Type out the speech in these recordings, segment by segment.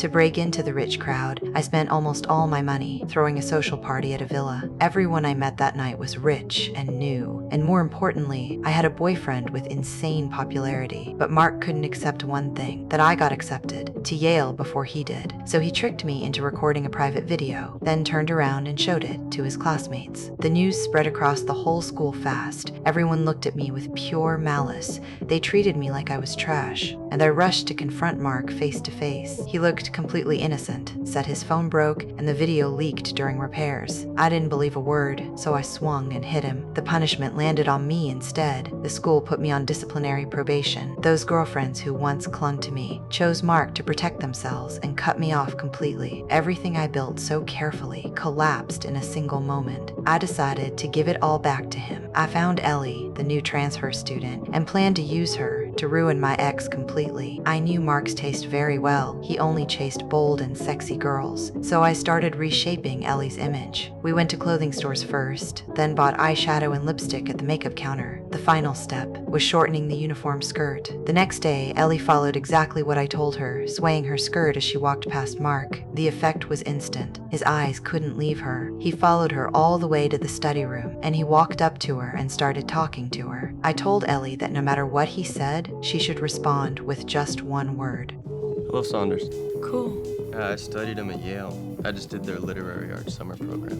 To break into the rich crowd, I spent almost all my money throwing a social party at a villa. Everyone I met that night was rich and new, and more importantly, I had a boyfriend with insane popularity. But Mark couldn't accept one thing, that I got accepted to Yale before he did. So he tricked me into recording a private video, then turned around and showed it to his classmates. The news spread across the whole school fast. Everyone looked at me with pure malice. They treated me like I was trash, and I rushed to confront Mark face to face. He looked completely innocent, said his phone broke and the video leaked during repairs. I didn't believe a word, so I swung and hit him. The punishment landed on me instead. The school put me on disciplinary probation. Those girlfriends who once clung to me chose Mark to protect themselves and cut me off completely. Everything I built so carefully collapsed in a single moment. I decided to give it all back to him. I found Ellie, the new transfer student, and planned to use her to ruin my ex completely. I knew Mark's taste very well. He only chased bold and sexy girls, so I started reshaping Ellie's image. We went to clothing stores first, then bought eyeshadow and lipstick at the makeup counter. The final step was shortening the uniform skirt. The next day, Ellie followed exactly what I told her, swaying her skirt as she walked past Mark. The effect was instant. His eyes couldn't leave her. He followed her all the way to the study room, and he walked up to her and started talking to her. I told Ellie that no matter what he said, she should respond with just one word. Hello, Saunders. Cool. I studied him at Yale. I just did their literary arts summer program.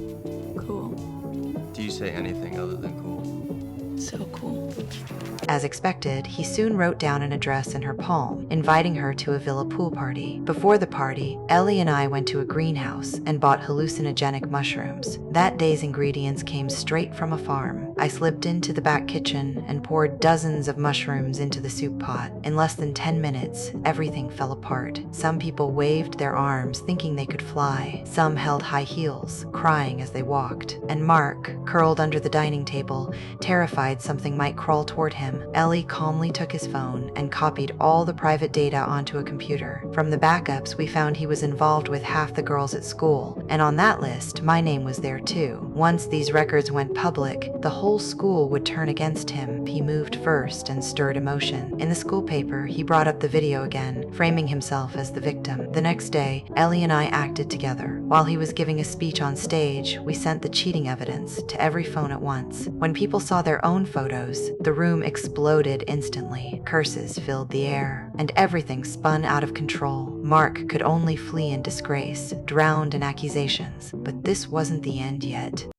Cool. Do you say anything other than cool? So cool. As expected, he soon wrote down an address in her palm, inviting her to a villa pool party. Before the party, Ellie and I went to a greenhouse and bought hallucinogenic mushrooms. That day's ingredients came straight from a farm. I slipped into the back kitchen and poured dozens of mushrooms into the soup pot. In less than 10 minutes, everything fell apart. Some people waved their arms thinking they could fly. Some held high heels, crying as they walked. And Mark, curled under the dining table, terrified something might crawl toward him. Ellie calmly took his phone and copied all the private data onto a computer. From the backups, we found he was involved with half the girls at school, and on that list, my name was there too. Once these records went public, the whole school would turn against him. He moved first and stirred emotion. In the school paper, he brought up the video again, framing himself as the victim. The next day, Ellie and I acted together. While he was giving a speech on stage, we sent the cheating evidence to every phone at once. When people saw their own photos, the room exploded instantly. Curses filled the air, and everything spun out of control. Mark could only flee in disgrace, drowned in accusations. But this wasn't the end yet.